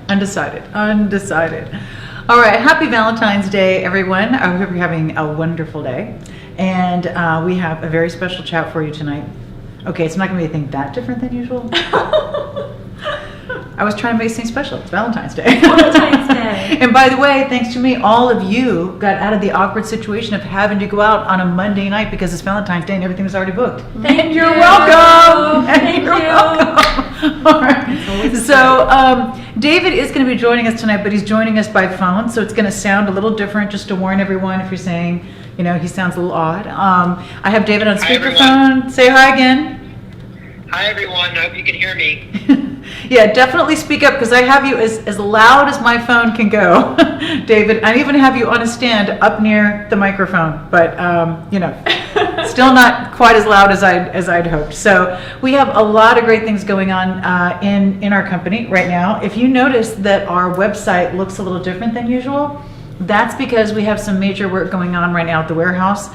Undecided. All right, happy Valentine's Day, everyone. I hope you're having a wonderful day. And we have a very special chat for you tonight. Okay, it's not going to be anything that different than usual. I was trying to make things special. It's Valentine's Day. Valentine's Day. And by the way, thanks to me, all of you got out of the awkward situation of having to go out on a Monday night because it's Valentine's Day and everything was already booked. Thank you. You're welcome. Thank You're you. welcome. All right. So David is going to be joining us tonight, but he's joining us by phone, so it's going to sound a little different. Just to warn everyone, if you're saying, you know, he sounds a little odd. I have David on speakerphone. Say hi again. Hi everyone, I hope you can hear me. Yeah, definitely speak up because I have you as loud as my phone can go, David. I even have you on a stand up near the microphone, but you know, still not quite as loud as I'd hoped. So we have a lot of great things going on in our company right now. If you notice that our website looks a little different than usual, that's because we have some major work going on right now at the warehouse.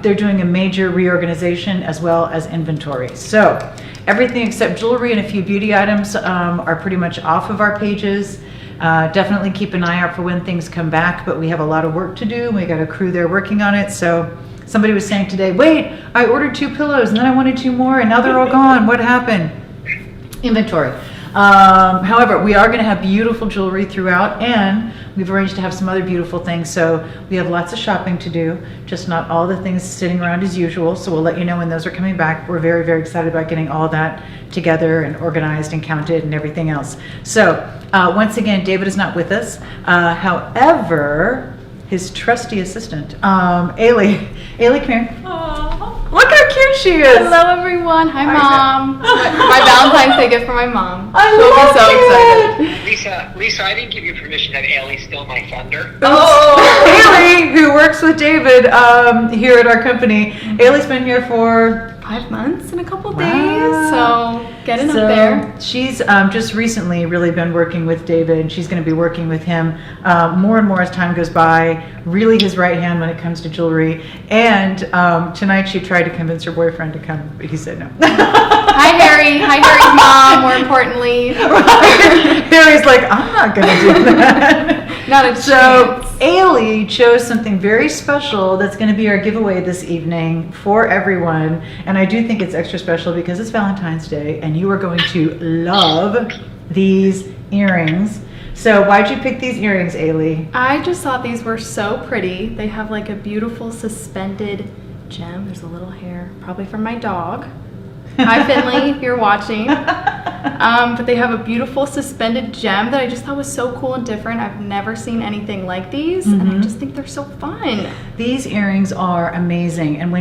They're doing a major reorganization as well as inventory. So everything except jewelry and a few beauty items are pretty much off of our pages. Definitely keep an eye out for when things come back, but we have a lot of work to do. We got a crew there working on it. So somebody was saying today, wait, I ordered 2 pillows and then I wanted 2 more and now they're all gone. What happened? Inventory. However, we are going to have beautiful jewelry throughout, and we've arranged to have some other beautiful things. So we have lots of shopping to do, just not all the things sitting around as usual. So we'll let you know when those are coming back. We're very, very excited about getting all that together and organized and counted and everything else. So once again, David is not with us. However, his trusty assistant, Ailee. Ailee, come here. Aww. Look how cute she is. Hello everyone. Hi Mom. My Valentine's Day gift for my mom. I She'll love be so excited. Lisa, I didn't give you permission to have Ailee steal my thunder. Ailee, who works with David here at our company. Ailee's been here for 5 months and a couple Wow. days. So getting up there. She's just recently really been working with David. She's going to be working with him more and more as time goes by. Really his right hand when it comes to jewelry. And tonight she tried to convince her boyfriend to come, but he said no. Hi Harry. Hi Harry's mom. More importantly. Harry's like, I'm not going to do that. Not a So chance. Ailee chose something very special that's going to be our giveaway this evening for everyone. And I do think it's extra special because it's Valentine's Day and you are going to love these earrings. So why'd you pick these earrings, Ailee? I just thought these were so pretty. They have like a beautiful suspended gem. There's a little hair, probably from my dog. Hi Finley, if you're watching. But they have a beautiful suspended gem that I just thought was so cool and different. I've never seen anything like these, and I just think they're so fun. These earrings are amazing, and we're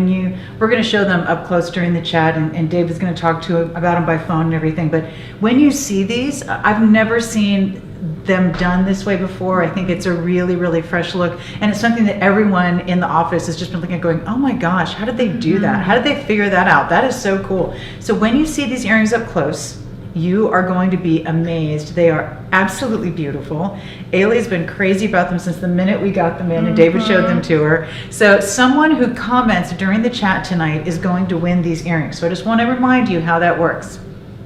going to show them up close during the chat, and David's going to talk to him about them by phone and everything. But when you see these, I've never seen them done this way before. I think it's a really, really fresh look, and it's something that everyone in the office has just been looking at going, oh my gosh, how did they do that? How did they figure that out? That is so cool. So when you see these earrings up close, you are going to be amazed. They are absolutely beautiful. Ailee's been crazy about them since the minute we got them in, and David showed them to her. So someone who comments during the chat tonight is going to win these earrings. So I just want to remind you how that works.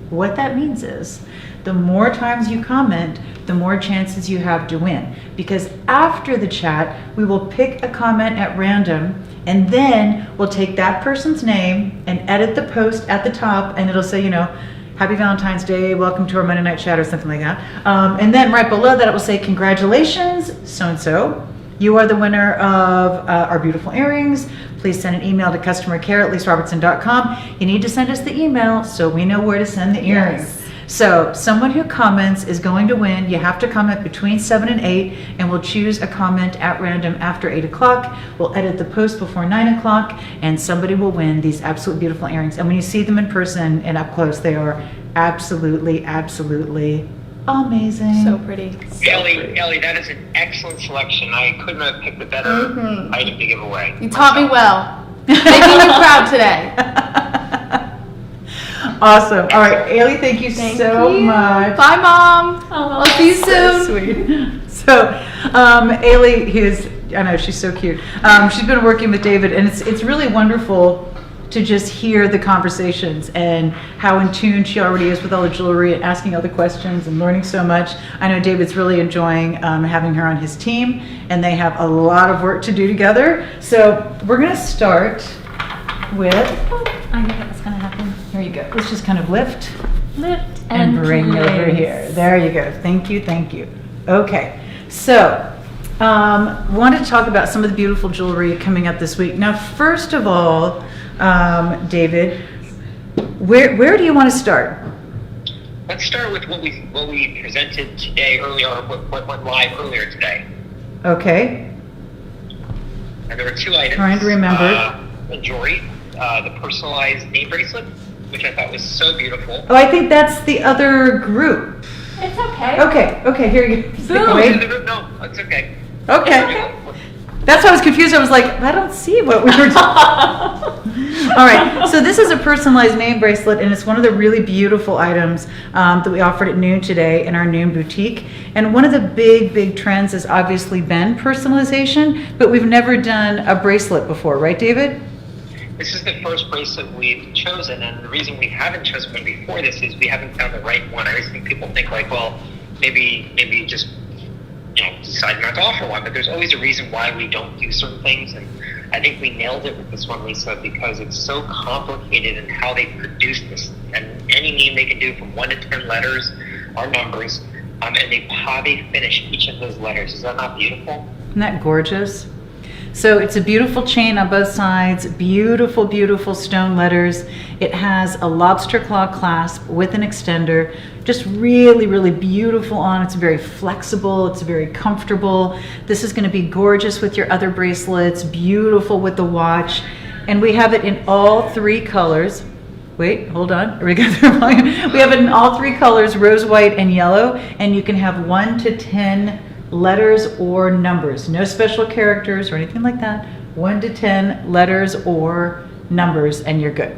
What that means is the more times you comment, the more chances you have to win. Because after the chat, we will pick a comment at random, and then we'll take that person's name and edit the post at the top, and it'll say, you know, Happy Valentine's Day, welcome to our Monday night chat, or something like that. And then right below that, it will say, congratulations, so-and-so. You are the winner of our beautiful earrings. Please send an email to customercare@lisarobertson.com. You need to send us the email so we know where to send the earrings. Yes. So someone who comments is going to win. You have to comment between 7 and 8, and we'll choose a comment at random after 8 o'clock. We'll edit the post before 9 o'clock, and somebody will win these absolute beautiful earrings. And when you see them in person and up close, they are absolutely, absolutely amazing. So pretty. Ailee, that is an excellent selection. I couldn't have picked a better item to give away. You taught me well. Making you proud today. Awesome. All right, Ailee, thank you so much. Bye, Mom. I'll see you So soon. sweet. So, Ailee, I know she's so cute. She's been working with David, and it's really wonderful to just hear the conversations and how in tune she already is with all the jewelry and asking all the questions and learning so much. I know David's really enjoying having her on his team, and they have a lot of work to do together. So we're going to start with, I knew that was going to happen. Here you go. Let's just kind of lift and bring place. over here. There you go. Thank you, thank you. Okay, so wanted to talk about some of the beautiful jewelry coming up this week. Now, first of all, David, where do you want to start? Let's start with what we presented today earlier, what went live earlier today. Okay. And there were two items. Trying to remember. The jewelry, the personalized name bracelet, which I thought was so beautiful. Oh, I think that's the other group. It's okay. Okay, here you go. Boom. Wait. No, it's okay. Okay. That's why I was confused. I was like, I don't see what we were doing. All right, so this is a personalized name bracelet, and it's one of the really beautiful items that we offered at noon today in our noon boutique. And one of the big trends has obviously been personalization, but we've never done a bracelet before, right, David? This is the first bracelet we've chosen, and the reason we haven't chosen one before this is we haven't found the right one. I always think people think like, well, maybe just decide not to offer one, but there's always a reason why we don't do certain things, and I think we nailed it with this one, Lisa, because it's so complicated in how they produce this, and any name they can do from 1 to 10 letters or numbers, and how they finish each of those letters. Is that not beautiful? Isn't that gorgeous? So it's a beautiful chain on both sides, beautiful stone letters. It has a lobster claw clasp with an extender, just really beautiful on. It's very flexible, it's very comfortable. This is going to be gorgeous with your other bracelets, beautiful with the watch. And we have it in all 3 colors. Wait, hold on. We have it in all 3 colors, rose, white, and yellow. And you can have 1 to 10 letters or numbers. No special characters or anything like that. 1 to 10 letters or numbers, and you're good.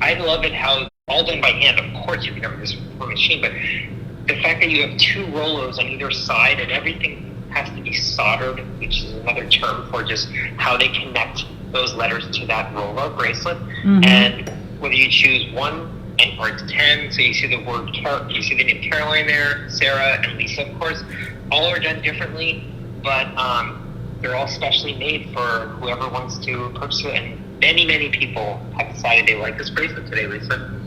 I love it how all done by hand. Of course, you can never do this from a machine, but the fact that you have 2 Rolos on either side and everything has to be soldered, which is another term for just how they connect those letters to that Rolo bracelet. Mm-hmm. And whether you choose 1 or it's 10, so you see the word, you see the name Caroline there, Sarah, and Lisa, of course. All are done differently, but they're all specially made for whoever wants to purchase it. And many people have decided they like this bracelet today, Lisa.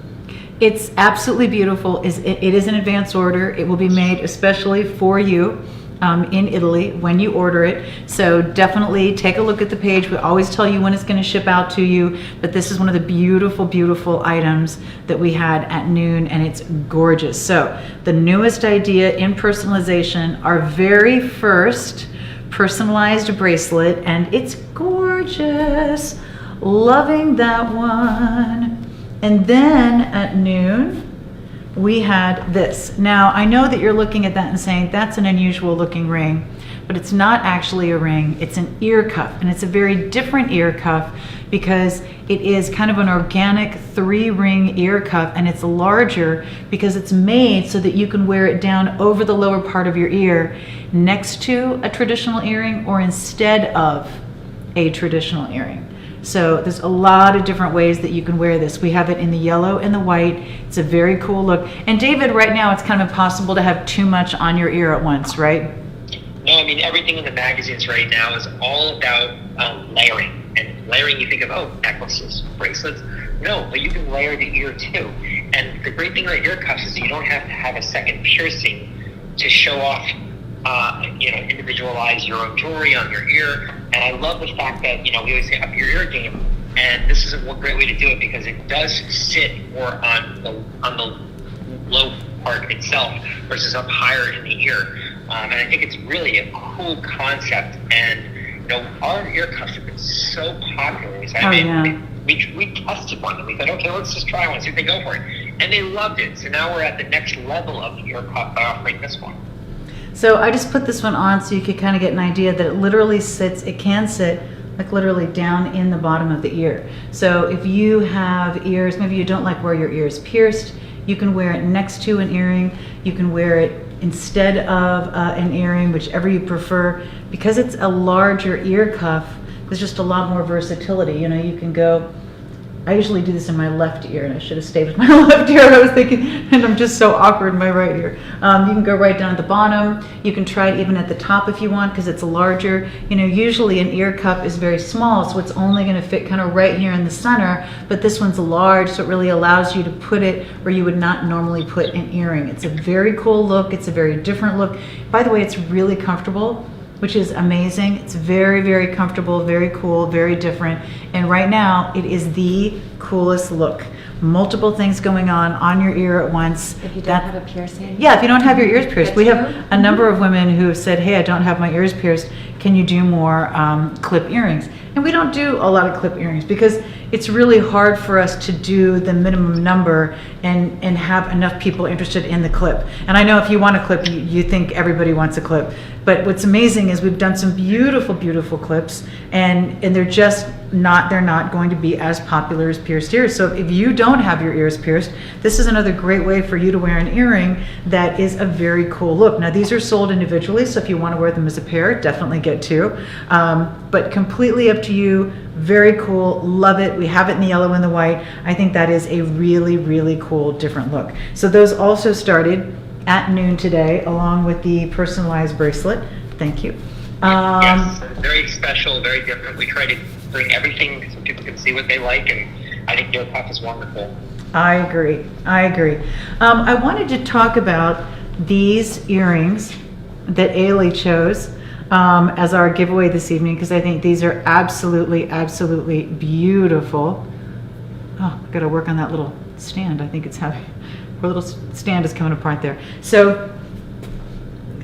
It's absolutely beautiful. It is an advance order. It will be made especially for you in Italy when you order it. So definitely take a look at the page. We always tell you when it's going to ship out to you, but this is one of the beautiful items that we had at noon, and it's gorgeous. So the newest idea in personalization, our very first personalized bracelet, and it's gorgeous. Loving that one. And then at noon, we had this. Now, I know that you're looking at that and saying, that's an unusual looking ring, but it's not actually a ring. It's an ear cuff, and it's a very different ear cuff because it is kind of an organic 3-ring ear cuff, and it's larger because it's made so that you can wear it down over the lower part of your ear next to a traditional earring or instead of a traditional earring. So there's a lot of different ways that you can wear this. We have it in the yellow and the white. It's a very cool look. And David, right now it's kind of impossible to have too much on your ear at once, right? No, I mean, everything in the magazines right now is all about layering. And layering, you think of, oh, necklaces, bracelets. No, but you can layer the ear too. And the great thing about ear cuffs is you don't have to have a second piercing to show off, individualize your own jewelry on your ear. And I love the fact that, we always say up your ear game. And this is a great way to do it because it does sit more on the low part itself versus up higher in the ear. And I think it's really a cool concept. And, our ear cuffs have been so popular. So we tested one and we thought, okay, let's just try one, see if they go for it. And they loved it. So now we're at the next level of the ear cuff by offering this one. So I just put this one on so you could kind of get an idea that it literally can sit like literally down in the bottom of the ear. So if you have ears, maybe you don't like where your ear is pierced, you can wear it next to an earring. You can wear it instead of an earring, whichever you prefer. Because it's a larger ear cuff, there's just a lot more versatility. You know, you can go, I usually do this in my left ear, and I should have stayed with my left ear. I was thinking, and I'm just so awkward in my right ear. You can go right down at the bottom. You can try it even at the top if you want, because it's larger. You know, usually an ear cup is very small, so it's only going to fit kind of right here in the center, but this one's large, so it really allows you to put it where you would not normally put an earring. It's a very cool look. It's a very different look. By the way, it's really comfortable, which is amazing. It's very, very comfortable, very cool, very different. And right now, it is the coolest look. Multiple things going on your ear at once. If you don't have a piercing. Yeah, if you don't have your ears pierced. That's We have true. a number of women who have said, hey, I don't have my ears pierced. Can you do more clip earrings? And we don't do a lot of clip earrings because it's really hard for us to do the minimum number and have enough people interested in the clip. And I know if you want a clip, you think everybody wants a clip. But what's amazing is we've done some beautiful, beautiful clips, and they're just not, they're not going to be as popular as pierced ears. So if you don't have your ears pierced, this is another great way for you to wear an earring that is a very cool look. Now these are sold individually, so if you want to wear them as a pair, definitely get two. But completely up to you. Very cool, love it. We have it in the yellow and the white. I think that is a really, really cool, different look. So those also started at noon today, along with the personalized bracelet. Thank you. Yes, very special, very different. We try to bring everything so people can see what they like, and I think your cup is wonderful. I agree. I agree. I wanted to talk about these earrings that Ailee chose as our giveaway this evening, because I think these are absolutely, absolutely beautiful. Oh, I've got to work on that little stand. I think it's heavy. Our little stand is coming apart there. So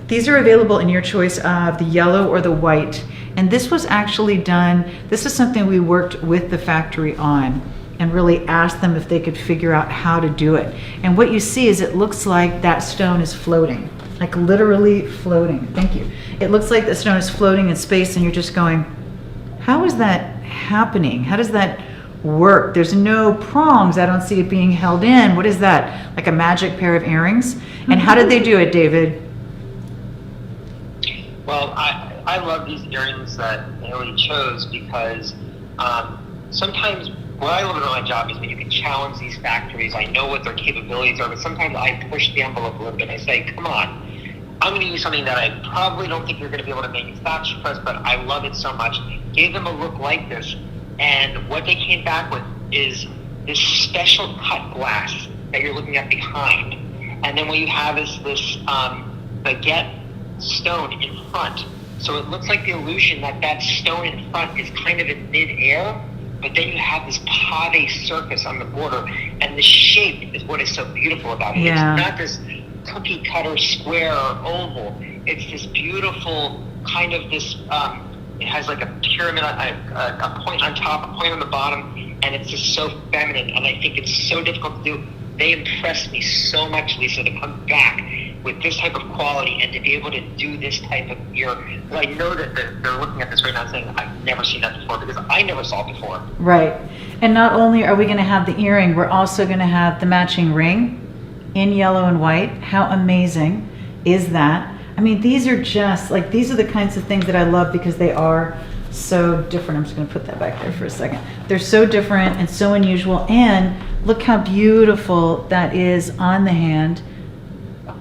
these are available in your choice of the yellow or the white. And this was actually done, this is something we worked with the factory on and really asked them if they could figure out how to do it. And what you see is it looks like that stone is floating, like literally floating. Thank you. It looks like the stone is floating in space, and you're just going, how is that happening? How does that work? There's no prongs. I don't see it being held in. What is that? Like a magic pair of earrings? And how did they do it, David? Well, I love these earrings that Ailee chose because sometimes what I love about my job is when you can challenge these factories. I know what their capabilities are, but sometimes I push the envelope a little bit. I say, come on, I'm going to use something that I probably don't think you're going to be able to manufacture for us, but I love it so much. Gave them a look like this, and what they came back with is this special cut glass that you're looking at behind. And then what you have is this baguette stone in front. So it looks like the illusion that that stone in front is kind of in mid-air, but then you have this pave surface on the border, and the shape is what is so beautiful about it. Yeah. It's not this cookie cutter square or oval. It's this beautiful kind of this, it has like a pyramid, a point on top, a point on the bottom, and it's just so feminine, and I think it's so difficult to do. They impressed me so much, Lisa, to come back with this type of quality and to be able to do this type of ear. Well, I know that they're looking at this right now and saying, I've never seen that before, because I never saw it before. Right. And not only are we going to have the earring, we're also going to have the matching ring in yellow and white. How amazing is that? I mean, these are just like, these are the kinds of things that I love because they are so different. I'm just going to put that back there for a second. They're so different and so unusual. And look how beautiful that is on the hand.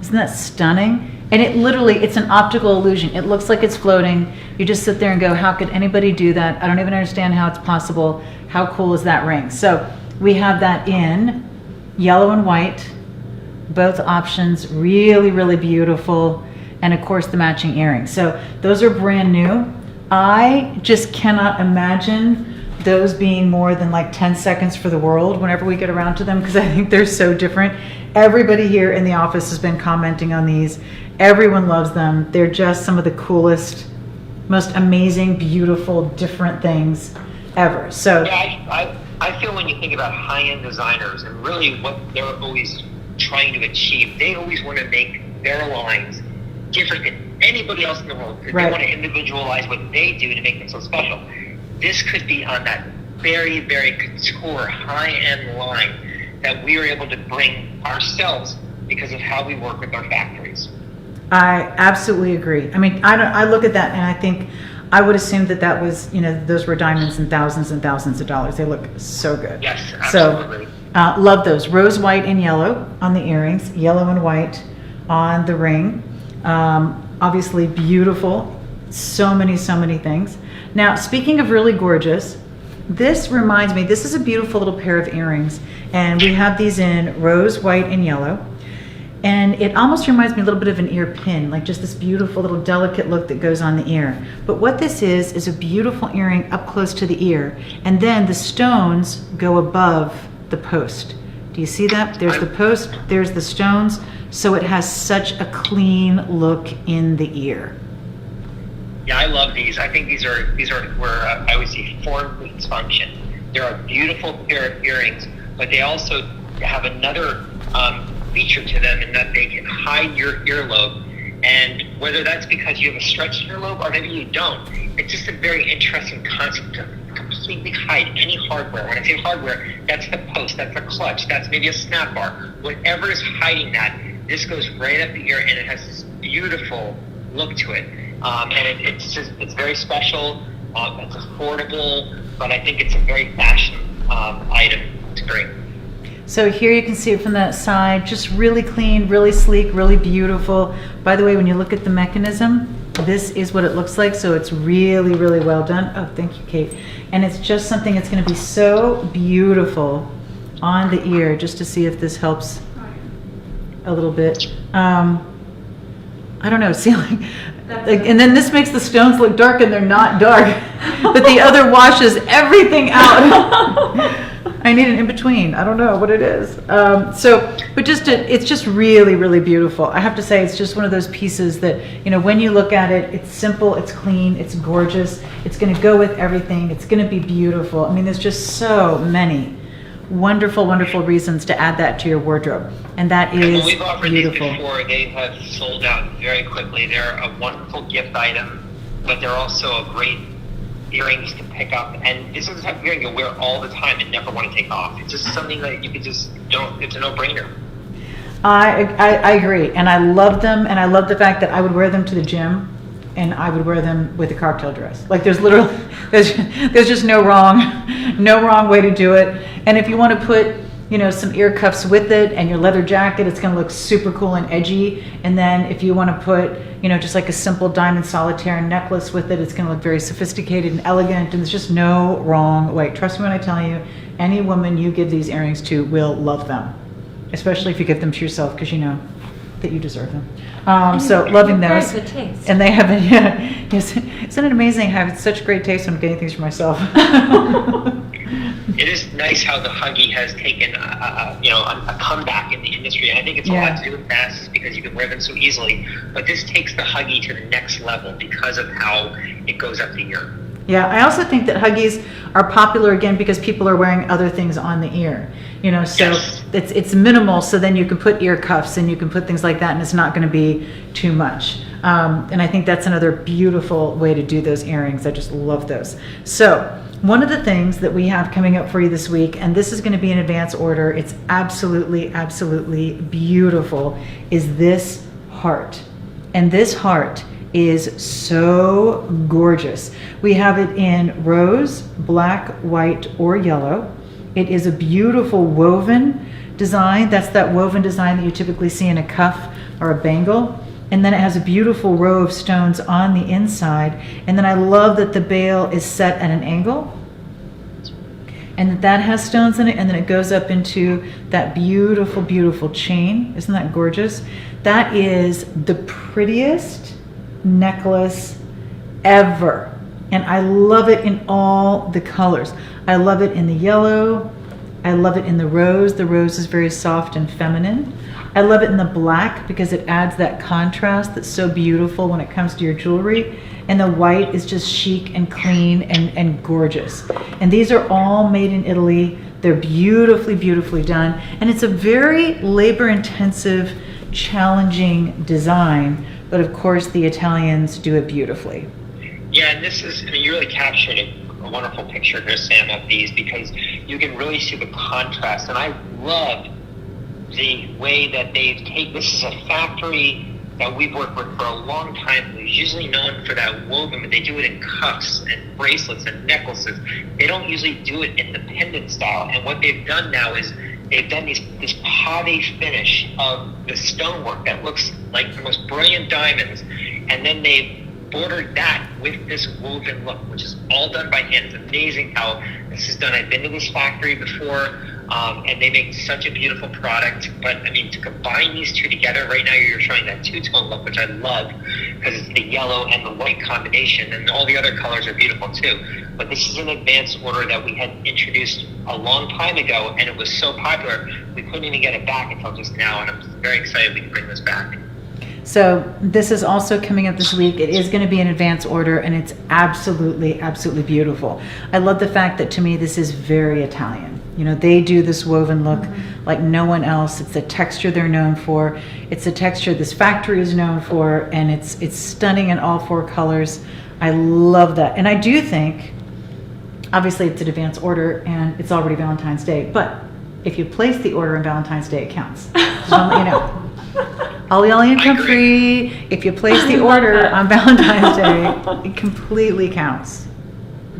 Isn't that stunning? And it literally, it's an optical illusion. It looks like it's floating. You just sit there and go, how could anybody do that? I don't even understand how it's possible. How cool is that ring? So we have that in yellow and white, both options, really, really beautiful. And of course the matching earrings. So those are brand new. I just cannot imagine those being more than like 10 seconds for the world whenever we get around to them, because I think they're so different. Everybody here in the office has been commenting on these. Everyone loves them. They're just some of the coolest, most amazing, beautiful, different things ever. So yeah, I feel when you think about high-end designers and really what they're always trying to achieve, they always want to make their lines different than anybody else in the world. Right. They want to individualize what they do to make them so special. This could be on that very, very couture, high-end line that we are able to bring ourselves because of how we work with our factories. I absolutely agree. I mean, I look at that and I think I would assume that that was, those were diamonds and thousands of dollars. They look so good. Yes, absolutely. So, love those. Rose white and yellow on the earrings, yellow and white on the ring. Obviously beautiful. So many things. Now, speaking of really gorgeous, this reminds me, this is a beautiful little pair of earrings, and we have these in rose white and yellow. And it almost reminds me a little bit of an ear pin, like just this beautiful little delicate look that goes on the ear. But what this is a beautiful earring up close to the ear. And then the stones go above the post. Do you see that? There's the post, there's the stones. So it has such a clean look in the ear. Yeah, I love these. I think these are where I always see form meets function. They're a beautiful pair of earrings, but they also have another feature to them in that they can hide your earlobe, and whether that's because you have a stretched earlobe or maybe you don't, it's just a very interesting concept to completely hide any hardware. When I say hardware, that's the post, that's the clutch, that's maybe a snap bar, whatever is hiding that. This goes right up the ear, and it has this beautiful look to it, and it's very special. It's affordable, but I think it's a very fashion item to bring. So here you can see it from that side, just really clean, really sleek, really beautiful. By the way, when you look at the mechanism, this is what it looks like. So it's really well done. Oh, thank you, Kate. And it's just something that's going to be so beautiful on the ear, just to see if this helps a little bit. I don't know, see, and then this makes the stones look dark, and they're not dark, but the other washes everything out. I need an in-between. I don't know what it is. But it's just really beautiful. I have to say, it's just one of those pieces that, when you look at it, it's simple, it's clean, it's gorgeous, it's going to go with everything, it's going to be beautiful. I mean, there's just so many wonderful reasons to add that to your wardrobe. And that is we've offered beautiful. these before. They have sold out very quickly. They're a wonderful gift item, but they're also a great earrings to pick up, and this is the type of earring you'll wear all the time and never want to take off. It's just something that you could just it's a no-brainer. I agree, and I love them, and I love the fact that I would wear them to the gym, and I would wear them with a cocktail dress. Like there's just no wrong way to do it. And if you want to put some ear cuffs with it and your leather jacket, it's going to look super cool and edgy. And then if you want to put just like a simple diamond solitaire necklace with it, it's going to look very sophisticated and elegant, and there's just no wrong way. Trust me when I tell you, any woman you give these earrings to will love them, especially if you give them to yourself, because you know that you deserve them. So loving those. Very good taste. And they have yes, isn't it amazing? I have such great taste when I'm getting things for myself. It is nice how the huggie has taken a comeback in the industry, and I think it's a lot to do with masks because you can wear them so easily. But this takes the huggie to the next level because of how it goes up the ear. Yeah, I also think that huggies are popular again because people are wearing other things on the ear. So Yes. it's minimal. So then you can put ear cuffs and you can put things like that, and it's not going to be too much. And I think that's another beautiful way to do those earrings. I just love those. So one of the things that we have coming up for you this week, and this is going to be an advance order, it's absolutely beautiful, is this heart. And this heart is so gorgeous. We have it in rose, black, white, or yellow. It is a beautiful woven design. That's that woven design that you typically see in a cuff or a bangle. And then it has a beautiful row of stones on the inside. And then I love that the bail is set at an angle, and that has stones in it, and then it goes up into that beautiful chain. Isn't that gorgeous? That is the prettiest necklace ever. And I love it in all the colors. I love it in the yellow. I love it in the rose. The rose is very soft and feminine. I love it in the black because it adds that contrast that's so beautiful when it comes to your jewelry. And the white is just chic and clean and gorgeous. And these are all made in Italy. They're beautifully done. And it's a very labor-intensive, challenging design. But of course, the Italians do it beautifully. Yeah, and this is, you really captured a wonderful picture here, Sam, of these, because you can really see the contrast. And I love the way that they've taken, this is a factory that we've worked with for a long time, who's usually known for that woven, but they do it in cuffs and bracelets and necklaces. They don't usually do it in the pendant style. And what they've done now is they've done this pave finish of the stonework that looks like the most brilliant diamonds, and then they've bordered that with this woven look, which is all done by hand. It's amazing how this is done. I've been to this factory before, and they make such a beautiful product. But I mean, to combine these two together, right now you're showing that two-tone look, which I love, because it's the yellow and the white combination, and all the other colors are beautiful too. But this is an advanced order that we had introduced a long time ago, and it was so popular we couldn't even get it back until just now, and I'm very excited we can bring this back. So this is also coming up this week. It is going to be an advance order, and it's absolutely, absolutely beautiful. I love the fact that, to me, this is very Italian. You know, they do this woven look like no one else. It's the texture they're known for. It's the texture this factory is known for, and it's stunning in all four colors. I love that. And I do think, obviously it's an advance order and it's already Valentine's Day, but if you place the order on Valentine's Day, it counts. Just want to let you know. All income free. If you place the order on Valentine's Day, it completely counts,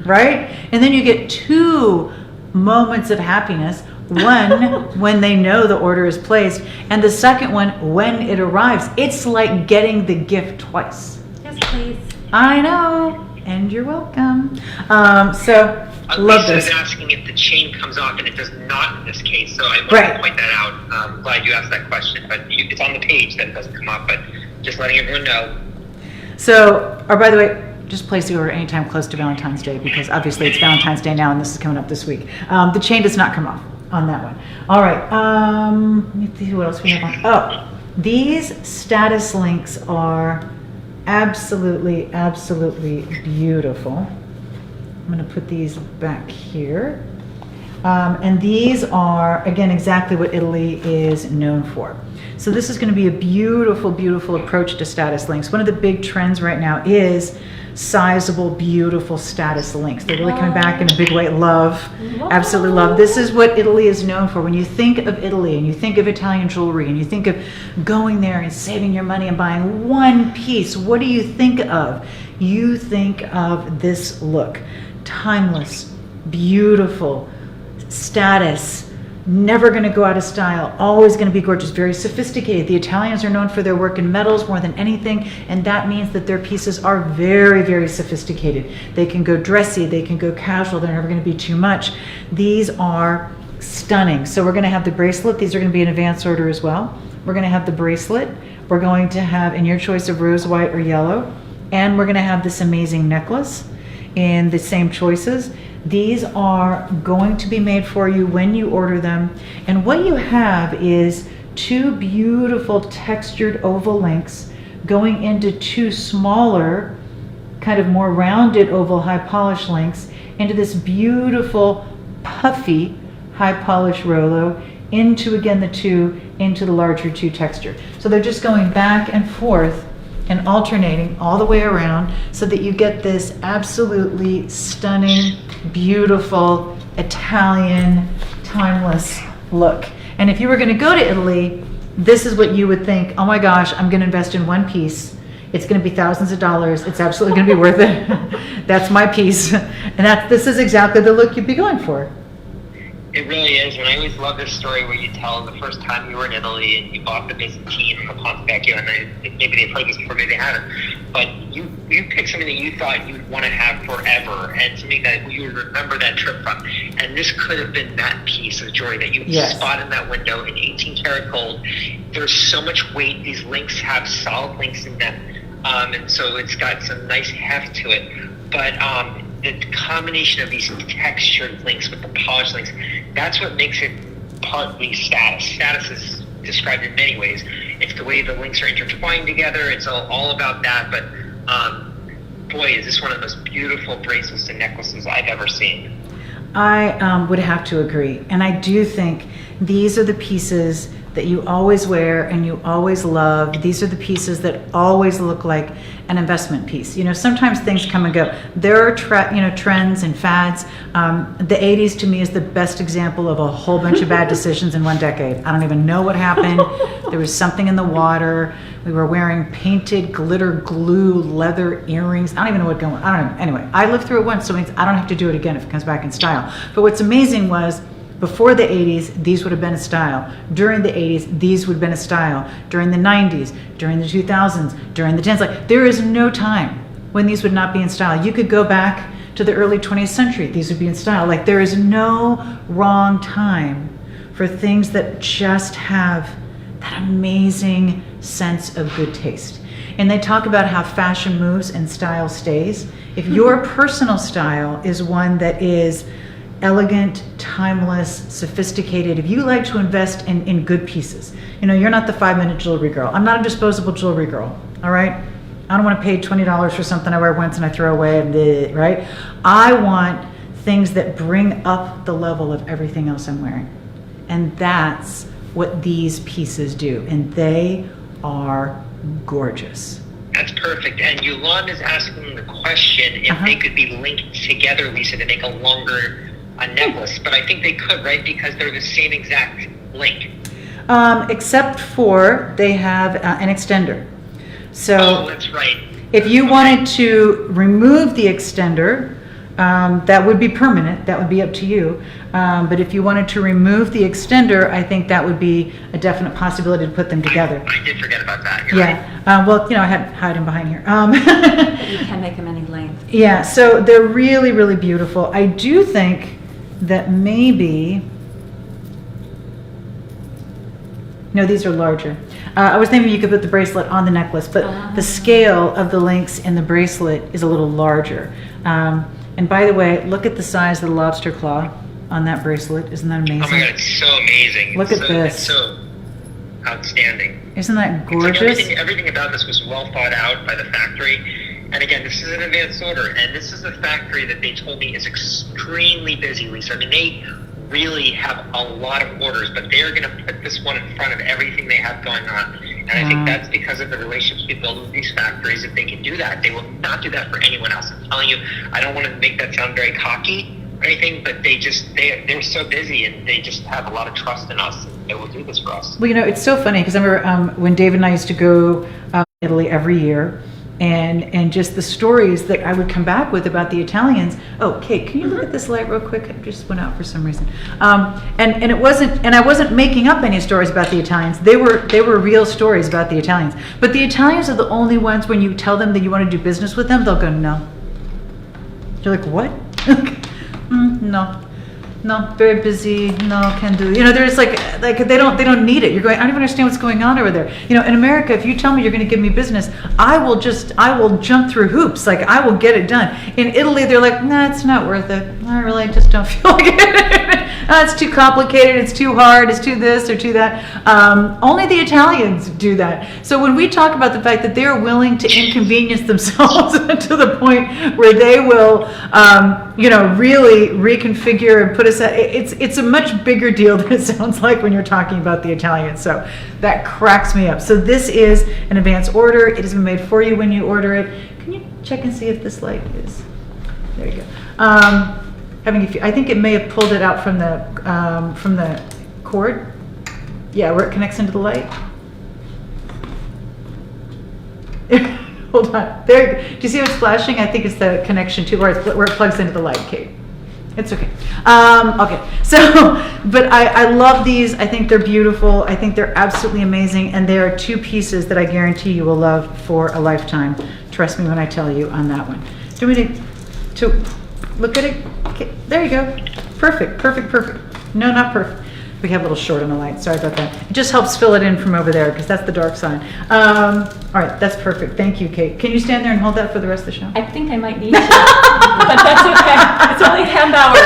right? And then you get 2 moments of happiness. One, when they know the order is placed, and the second one, when it arrives. It's like getting the gift twice. Yes, please. I know, and you're welcome. So love this. Lisa's asking if the chain comes off, and it does not in this case. So I want Right. to point that out. I'm glad you asked that question, but it's on the page that it doesn't come off. But just letting everyone know. So, or by the way, just place the order anytime close to Valentine's Day, because obviously it's Valentine's Day now, and this is coming up this week. The chain does not come off on that one. All right. Let me see what else we have on. Oh, these status links are absolutely, absolutely beautiful. I'm going to put these back here. And these are, again, exactly what Italy is known for. So this is going to be a beautiful, beautiful approach to status links. One of the big trends right now is sizable, beautiful status links. They're really coming back in a big way. Love, absolutely love. This is what Italy is known for. When you think of Italy and you think of Italian jewelry and you think of going there and saving your money and buying one piece, what do you think of? You think of this look. Timeless, beautiful, status, never going to go out of style, always going to be gorgeous, very sophisticated. The Italians are known for their work in metals more than anything, and that means that their pieces are very, very sophisticated. They can go dressy, they can go casual, they're never going to be too much. These are stunning. So we're going to have the bracelet. These are going to be in advance order as well. We're going to have the bracelet. We're going to have, in your choice of rose, white, or yellow, and we're going to have this amazing necklace in the same choices. These are going to be made for you when you order them. And what you have is 2 beautiful textured oval links going into 2 smaller, kind of more rounded oval high polish links into this beautiful puffy high polish Rolo into, again, into the larger 2 texture. So they're just going back and forth and alternating all the way around so that you get this absolutely stunning, beautiful, Italian, timeless look. And if you were going to go to Italy, this is what you would think, oh my gosh, I'm going to invest in one piece. It's going to be thousands of dollars. It's absolutely going to be worth it. That's my piece. And this is exactly the look you'd be going for. It really is, and I always love this story where you tell the first time you were in Italy and you bought the Byzantine and the Ponte Vecchio, and maybe they've heard this before, maybe they haven't, but you picked something that you thought you'd want to have forever, and something that you would remember that trip from, and this could have been that piece of jewelry that you spot in that window in 18 karat gold. There's so much weight. These links have solid links in them, and so it's got some nice heft to it, but the combination of these textured links with the polished links, that's what makes it partly status. Status is described in many ways. It's the way the links are intertwined together. It's all about that. But boy, is this one of the most beautiful bracelets and necklaces I've ever seen. I would have to agree. And I do think these are the pieces that you always wear and you always love. These are the pieces that always look like an investment piece. You know, sometimes things come and go. There are trends and fads. The 80s to me is the best example of a whole bunch of bad decisions in one decade. I don't even know what happened. There was something in the water. We were wearing painted glitter glue leather earrings. I don't even know what going on. I don't know. Anyway, I lived through it once, so it means I don't have to do it again if it comes back in style. But what's amazing was, before the 80s, these would have been a style. During the 80s, these would have been a style. During the 90s, during the 2000s, during the 10s. Like, there is no time when these would not be in style. You could go back to the early 20th century. These would be in style. Like, there is no wrong time for things that just have that amazing sense of good taste. And they talk about how fashion moves and style stays. If your personal style is one that is elegant, timeless, sophisticated, if you like to invest in good pieces, you know, you're not the 5-minute jewelry girl. I'm not a disposable jewelry girl, all right? I don't want to pay $20 for something I wear once and I throw away, and right? I want things that bring up the level of everything else I'm wearing. And that's what these pieces do. And they are gorgeous. That's perfect. And Yolande is asking the question if they could be linked together, Lisa, to make a necklace, but I think they could, right? Because they're the same exact link. Except for they have an extender. So oh, that's right. If you wanted to remove the extender, that would be permanent. That would be up to you. But if you wanted to remove the extender, I think that would be a definite possibility to put them together. I did forget about that. You're right. Well, you know, I had to hide him behind here. You can make them any length. Yeah, so they're really, really beautiful. I do think that maybe, no, these are larger. I was thinking you could put the bracelet on the necklace, but the scale of the links in the bracelet is a little larger. And by the way, look at the size of the lobster claw on that bracelet. Isn't that amazing? Oh my God, it's so amazing. Look at this. It's so outstanding. Isn't that gorgeous? It's like everything about this was well thought out by the factory. And again, this is an advanced order, and this is a factory that they told me is extremely busy, Lisa. I mean, they really have a lot of orders, but they're going to put this one in front of everything they have going on. And I think that's because of the relationships we build with these factories. If they can do that, they will not do that for anyone else. I'm telling you, I don't want to make that sound very cocky or anything, but they're so busy, and they just have a lot of trust in us. They will do this for us. Well, you know, it's so funny because I remember when David and I used to go to Italy every year, and just the stories that I would come back with about the Italians. Oh, Kate, can you look at this light real quick? It just went out for some reason. And it wasn't, and I wasn't making up any stories about the Italians. They were real stories about the Italians. But the Italians are the only ones, when you tell them that you want to do business with them, they'll go, no. You're like, what? No, very busy. No, can't do. You know, there's like they don't need it. You're going, I don't even understand what's going on over there. You know, in America, if you tell me you're going to give me business, I will jump through hoops. Like, I will get it done. In Italy, they're like, nah, it's not worth it. I really just don't feel like it. It's too complicated. It's too hard. It's too this or too that. Only the Italians do that. So when we talk about the fact that they are willing to inconvenience themselves to the point where they will, really reconfigure and put us at, it's a much bigger deal than it sounds like when you're talking about the Italians. So that cracks me up. So this is an advance order. It has been made for you when you order it. Can you check and see if this light is, there you go. I think it may have pulled it out from the cord. Yeah, where it connects into the light. Hold on. There. Do you see how it's flashing? I think it's the connection to where it plugs into the light, Kate. It's okay. Okay. So, but I love these. I think they're beautiful. I think they're absolutely amazing, and they are two pieces that I guarantee you will love for a lifetime. Trust me when I tell you on that one. Do we need to look at it? Okay. There you go. Perfect. No, not perfect. We have a little short on the light. Sorry about that. It just helps fill it in from over there because that's the dark side. All right, that's perfect. Thank you, Kate. Can you stand there and hold that for the rest of the show? I think I might need to, but that's okay. It's only half hour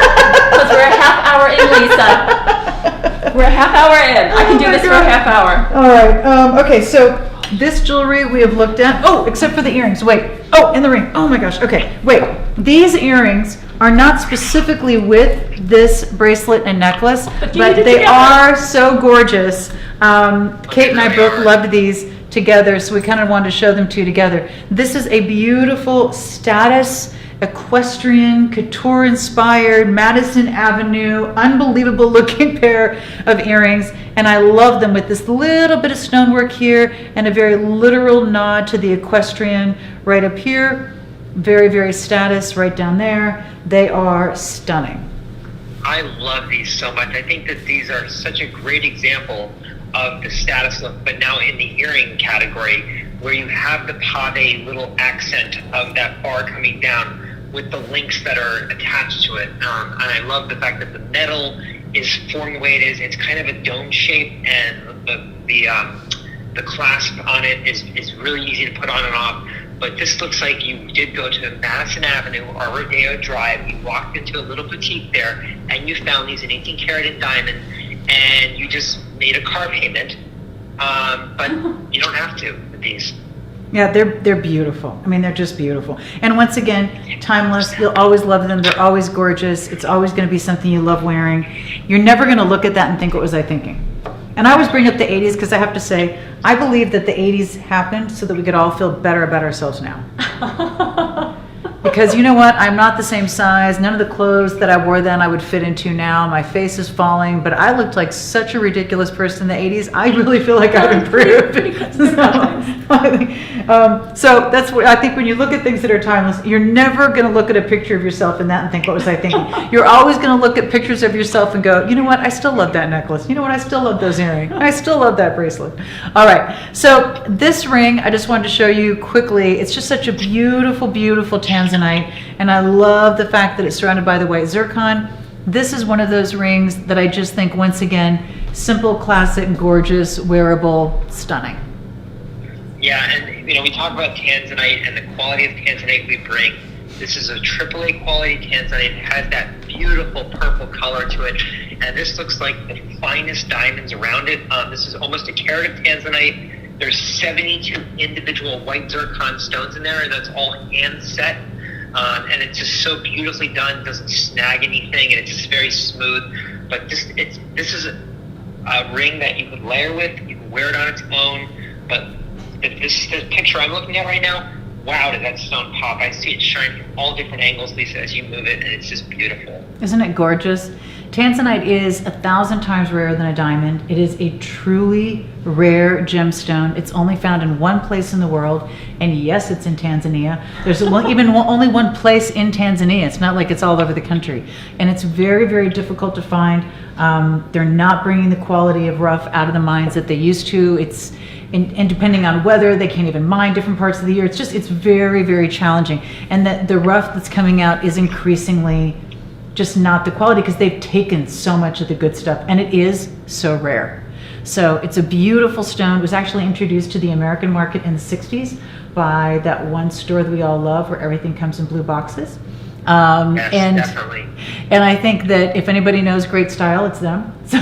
because we're a half hour in, Lisa. We're a half hour in. I can do this for a half hour. All right. Okay, so this jewelry we have looked at. Oh, except for the earrings. Wait. Oh, and the ring. Oh my gosh. Okay, wait. These earrings are not specifically with this bracelet and necklace, But you but did it they together. are so gorgeous. Kate and I They both are. loved these together, so we kind of wanted to show them to you together. This is a beautiful status equestrian, couture-inspired, Madison Avenue, unbelievable looking pair of earrings, and I love them with this little bit of stonework here and a very literal nod to the equestrian right up here. Very, very status right down there. They are stunning. I love these so much. I think that these are such a great example of the status look, but now in the earring category, where you have the pave little accent of that bar coming down with the links that are attached to it. And I love the fact that the metal is formed the way it is. It's kind of a dome shape, and the clasp on it is really easy to put on and off. But this looks like you did go to Madison Avenue or Rodeo Drive. You walked into a little boutique there, and you found these in 18 karat in diamond, and you just made a car payment. But you don't have to with these. Yeah, they're beautiful. I mean, they're just beautiful. And once again, timeless. You'll always love them. They're always gorgeous. It's always going to be something you love wearing. You're never going to look at that and think, what was I thinking? And I always bring up the 80s because I have to say, I believe that the 80s happened so that we could all feel better about ourselves now. Because you know what? I'm not the same size. None of the clothes that I wore then I would fit into now. My face is falling, but I looked like such a ridiculous person in the 80s. I really feel like I've improved. So that's what I think when you look at things that are timeless, you're never going to look at a picture of yourself in that and think, what was I thinking? You're always going to look at pictures of yourself and go, you know what? I still love that necklace. You know what? I still love those earrings. I still love that bracelet. All right. So this ring, I just wanted to show you quickly. It's just such a beautiful, beautiful Tanzanite. And I love the fact that it's surrounded by the white zircon. This is one of those rings that I just think, once again, simple, classic, gorgeous, wearable, stunning. Yeah, and we talk about Tanzanite and the quality of Tanzanite we bring. This is a AAA quality Tanzanite. It has that beautiful purple color to it, and this looks like the finest diamonds around it. This is almost a carat of Tanzanite. There's 72 individual white zircon stones in there, and that's all hand set. And it's just so beautifully done. Doesn't snag anything, and it's just very smooth. But this is a ring that you could layer with. You can wear it on its own. But this picture I'm looking at right now, wow, did that stone pop? I see it shine from all different angles, Lisa, as you move it, and it's just beautiful. Isn't it gorgeous? Tanzanite is 1,000 times rarer than a diamond. It is a truly rare gemstone. It's only found in one place in the world, and yes, it's in Tanzania. There's only one place in Tanzania. It's not like it's all over the country, and it's very, very difficult to find. They're not bringing the quality of rough out of the mines that they used to. And depending on weather, they can't even mine different parts of the year. It's very, very challenging, and the rough that's coming out is increasingly just not the quality because they've taken so much of the good stuff, and it is so rare. So it's a beautiful stone. It was actually introduced to the American market in the 60s by that one store that we all love where everything comes in blue boxes. Yes, definitely. And I think that if anybody knows great style, it's them. So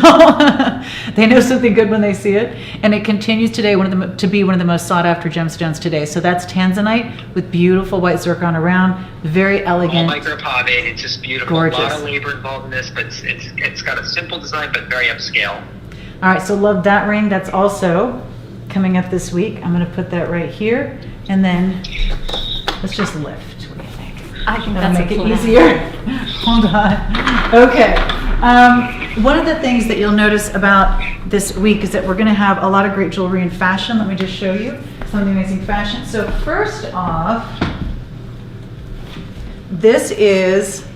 they know something good when they see it. And it continues today to be one of the most sought after gemstones today. So that's Tanzanite with beautiful white zircon around, very elegant. All micropave, it's just beautiful. Gorgeous. A lot of labor involved in this, but it's got a simple design, but very upscale. All right, so love that ring. That's also coming up this week. I'm going to put that right here. And then let's just lift. What do you think? I think That'll that's make a it plan. easier. Hold on. Okay. One of the things that you'll notice about this week is that we're going to have a lot of great jewelry and fashion. Let me just show you some of the amazing fashion. So first off, this is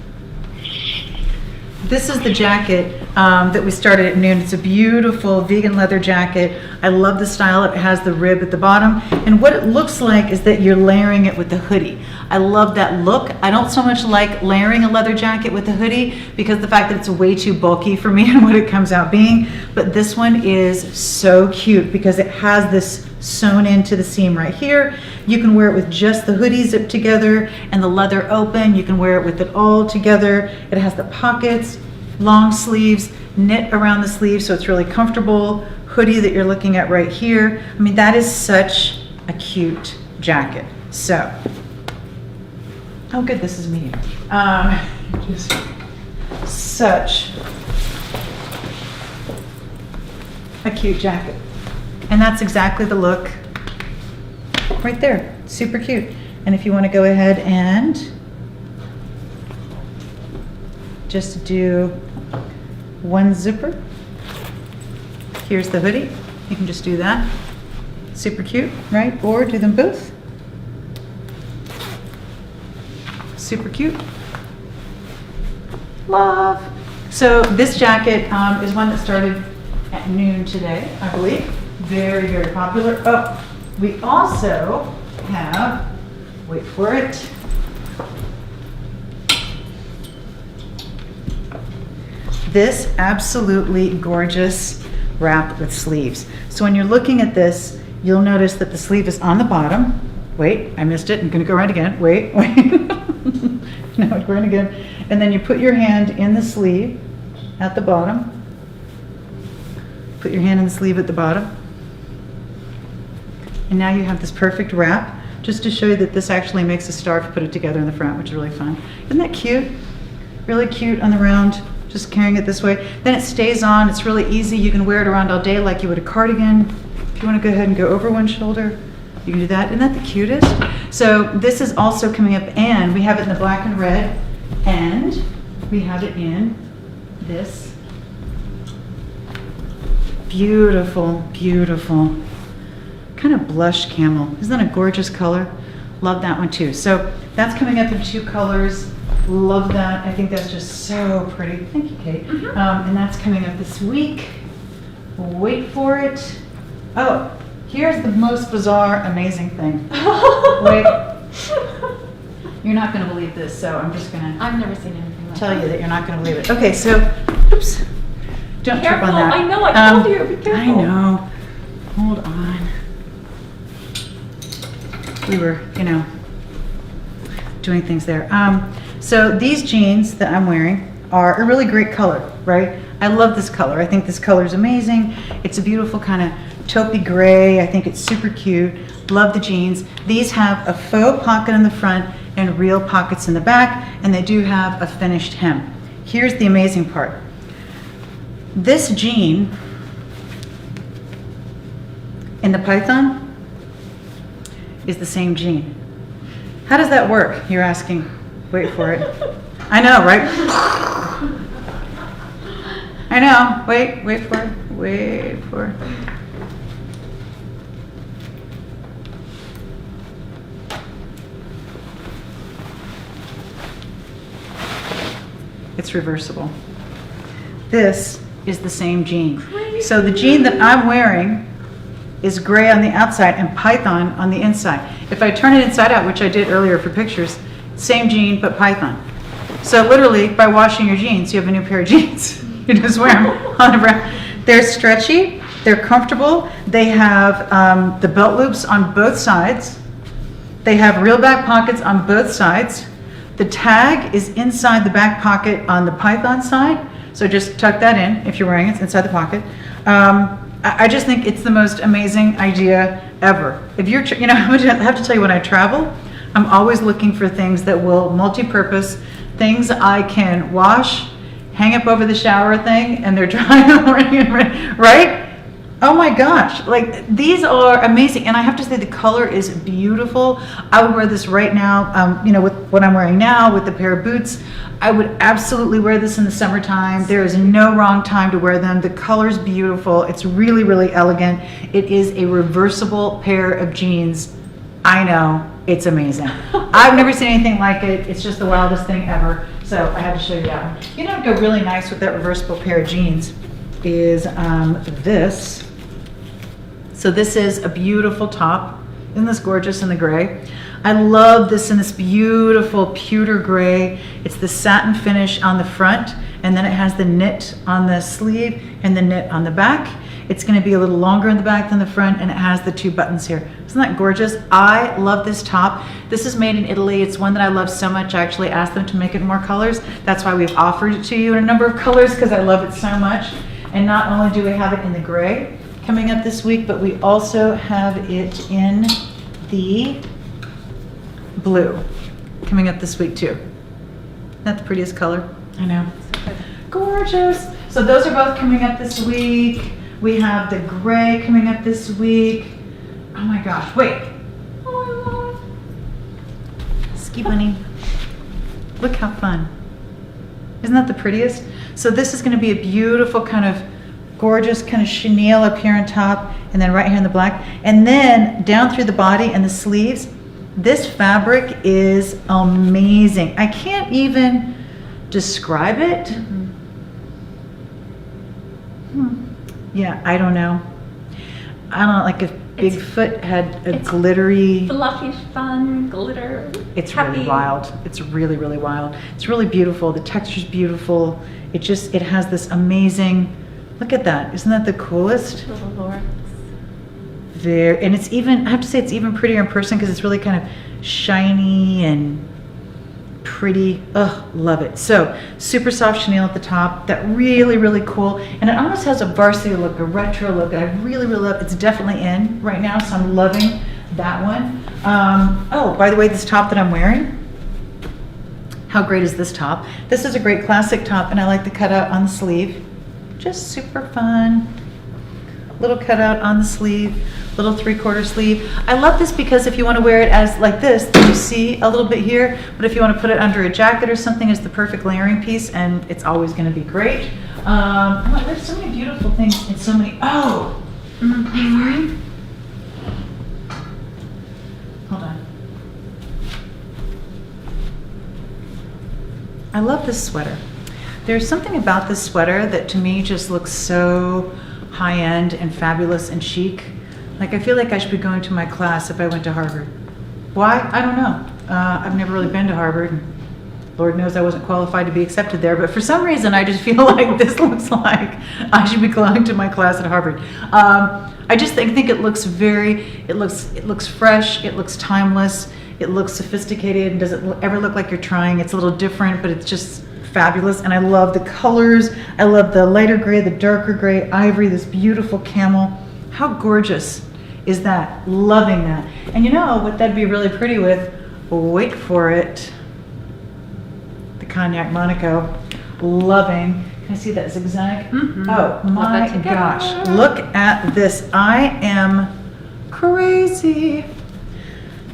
the jacket that we started at noon. It's a beautiful vegan leather jacket. I love the style. It has the rib at the bottom. And what it looks like is that you're layering it with the hoodie. I love that look. I don't so much like layering a leather jacket with a hoodie because the fact that it's way too bulky for me and what it comes out being. But this one is so cute because it has this sewn into the seam right here. You can wear it with just the hoodie zipped together and the leather open. You can wear it with it all together. It has the pockets, long sleeves, knit around the sleeves, so it's really comfortable. Hoodie that you're looking at right here. I mean, that is such a cute jacket. So, oh good, this is medium. Just such a cute jacket. And that's exactly the look right there. Super cute. And if you want to go ahead and just do one zipper, here's the hoodie. You can just do that. Super cute, right? Or do them both. Super cute. Love. So this jacket is one that started at noon today, I believe. Very, very popular. Oh, we also have, wait for it, this absolutely gorgeous wrap with sleeves. So when you're looking at this, you'll notice that the sleeve is on the bottom. Wait, I missed it. I'm going to go around again. Wait. No, go around again. And then you put your hand in the sleeve at the bottom. Put your hand in the sleeve at the bottom. And now you have this perfect wrap, just to show you that this actually makes a scarf, put it together in the front, which is really fun. Isn't that cute? Really cute on the round, just carrying it this way. Then it stays on, it's really easy. You can wear it around all day like you would a cardigan. If you want to go ahead and go over one shoulder, you can do that. Isn't that the cutest? So this is also coming up, and we have it in the black and red, and we have it in this beautiful, beautiful kind of blush camel. Isn't that a gorgeous color? Love that one too. So that's coming up in 2 colors. Love that. I think that's just so pretty. Thank you, Kate. And that's coming up this week. Wait for it. Oh, here's the most bizarre, amazing thing. Wait. You're not going to believe this, so I'm just going to I've never seen anything like tell you that you're not going to believe it. Okay, so, oops. Don't trip on that. I know, I told you, be careful. I know. Hold on. We were, doing things there. So these jeans that I'm wearing are a really great color, right? I love this color. I think this color is amazing. It's a beautiful kind of taupey gray. I think it's super cute. Love the jeans. These have a faux pocket in the front and real pockets in the back, and they do have a finished hem. Here's the amazing part. This jean in the python is the same jean. How does that work? You're asking. Wait for it. I know, right? I know. Wait for it. Wait for it. It's reversible. This is the same jean. So the jean that I'm wearing is gray on the outside and python on the inside. If I turn it inside out, which I did earlier for pictures, same jean but python. So literally, by washing your jeans, you have a new pair of jeans. You just wear them on the ground. They're stretchy, they're comfortable, they have the belt loops on both sides, they have real back pockets on both sides. The tag is inside the back pocket on the python side, so just tuck that in if you're wearing it, it's inside the pocket. I just think it's the most amazing idea ever. If you're, I have to tell you, when I travel, I'm always looking for things that will multi-purpose, things I can wash, hang up over the shower thing, and they're dry in the morning, right? Oh my gosh, like these are amazing. And I have to say the color is beautiful. I would wear this right now, with what I'm wearing now, with the pair of boots. I would absolutely wear this in the summertime. There is no wrong time to wear them. The color's beautiful. It's really, really elegant. It is a reversible pair of jeans. I know, it's amazing. I've never seen anything like it. It's just the wildest thing ever. So I had to show you that one. You know what would go really nice with that reversible pair of jeans is this. So this is a beautiful top. Isn't this gorgeous in the gray? I love this in this beautiful pewter gray. It's the satin finish on the front, and then it has the knit on the sleeve and the knit on the back. It's going to be a little longer in the back than the front, and it has the 2 buttons here. Isn't that gorgeous? I love this top. This is made in Italy. It's one that I love so much. I actually asked them to make it in more colors. That's why we've offered it to you in a number of colors, because I love it so much. And not only do we have it in the gray coming up this week, but we also have it in the blue coming up this week too. Isn't that the prettiest color? I know. Gorgeous. So those are both coming up this week. We have the gray coming up this week. Oh my gosh, wait. Oh, Ski Bunny. Look how fun. Isn't that the prettiest? So this is going to be a beautiful kind of gorgeous kind of chenille up here on top, and then right here in the black. And then down through the body and the sleeves, this fabric is amazing. I can't even describe it. Yeah, I don't know. I don't know, like if Bigfoot had a glittery... Fluffy, fun, glitter. It's happy. really wild. It's really, really wild. It's really beautiful. The texture's beautiful. It has this amazing... Look at that. Isn't that the coolest? Little lords. There, and it's even, I have to say, it's even prettier in person because it's really kind of shiny and pretty. Ugh, love it. So, super soft chenille at the top. That really, really cool. And it almost has a varsity look, a retro look that I really, really love. It's definitely in right now, so I'm loving that one. Oh, by the way, this top that I'm wearing, how great is this top? This is a great classic top, and I like the cutout on the sleeve. Just super fun. Little cutout on the sleeve, little 3/4 sleeve. I love this because if you want to wear it as like this, you see a little bit here, but if you want to put it under a jacket or something, it's the perfect layering piece, and it's always going to be great. Oh, there's so many beautiful things and so many, oh! Hold on. I love this sweater. There's something about this sweater that to me just looks so high-end and fabulous and chic. Like I feel like I should be going to my class if I went to Harvard. Why? I don't know. I've never really been to Harvard. And Lord knows I wasn't qualified to be accepted there, but for some reason I just feel like this looks like I should be going to my class at Harvard. I just think it looks it looks fresh, it looks timeless, it looks sophisticated, and doesn't ever look like you're trying. It's a little different, but it's just fabulous, and I love the colors. I love the lighter gray, the darker gray, ivory, this beautiful camel. How gorgeous is that? Loving that. And you know what that'd be really pretty with? Wait for it. The Cognac Monaco. Loving. Can I see that zigzag? Mm-hmm. Oh my gosh. Look at this. I am crazy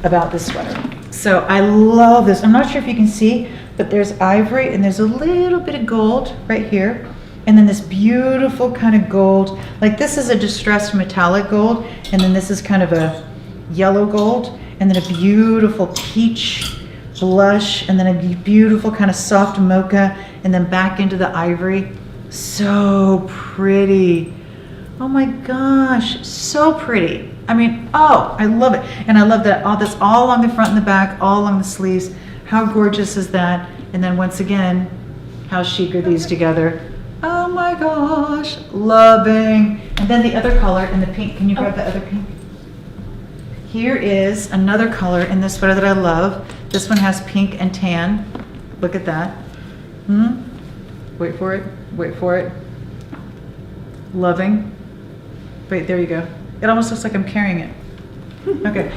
about this sweater. So I love this. I'm not sure if you can see, but there's ivory and there's a little bit of gold right here. And then this beautiful kind of gold. Like this is a distressed metallic gold. And then this is kind of a yellow gold. And then a beautiful peach blush. And then a beautiful kind of soft mocha. And then back into the ivory. So pretty. Oh my gosh, so pretty. I mean, oh, I love it. And I love that all this all along the front and the back, all along the sleeves. How gorgeous is that? And then once again, how chic are these together? Oh my gosh, loving. And then the other color in the pink. Can you grab the other pink? Here is another color in this sweater that I love. This one has pink and tan. Look at that. Wait for it. Wait for it. Loving. Wait, there you go. It almost looks like I'm carrying it. Okay.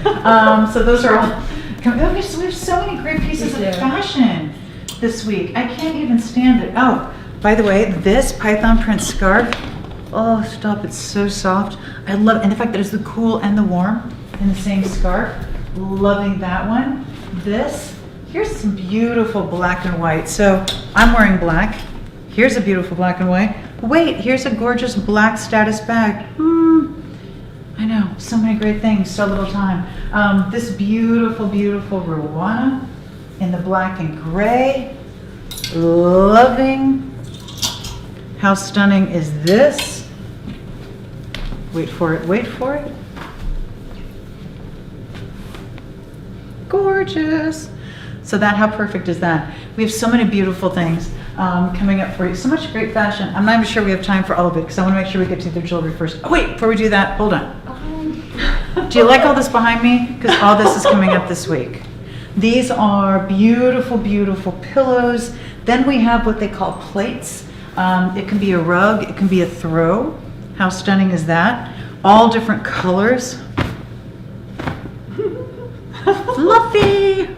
So those are all. We have so many great pieces of fashion this week. I can't even stand it. Oh, by the way, this python print scarf. Oh, stop! It's so soft. I love it, and the fact that it's the cool and the warm in the same scarf. Loving that one. This. Here's some beautiful black and white. So I'm wearing black. Here's a beautiful black and white. Wait, here's a gorgeous black status bag. I know, so many great things, so little time. This beautiful, beautiful Rwanda in the black and gray. Loving. How stunning is this? Wait for it, wait for it. Gorgeous. So how perfect is that? We have so many beautiful things coming up for you. So much great fashion. I'm not even sure we have time for all of it because I want to make sure we get to the jewelry first. Oh wait, before we do that, hold on. Do you like all this behind me? Because all this is coming up this week. These are beautiful, beautiful pillows. Then we have what they call plates. It can be a rug, it can be a throw. How stunning is that? All different colors. Fluffy.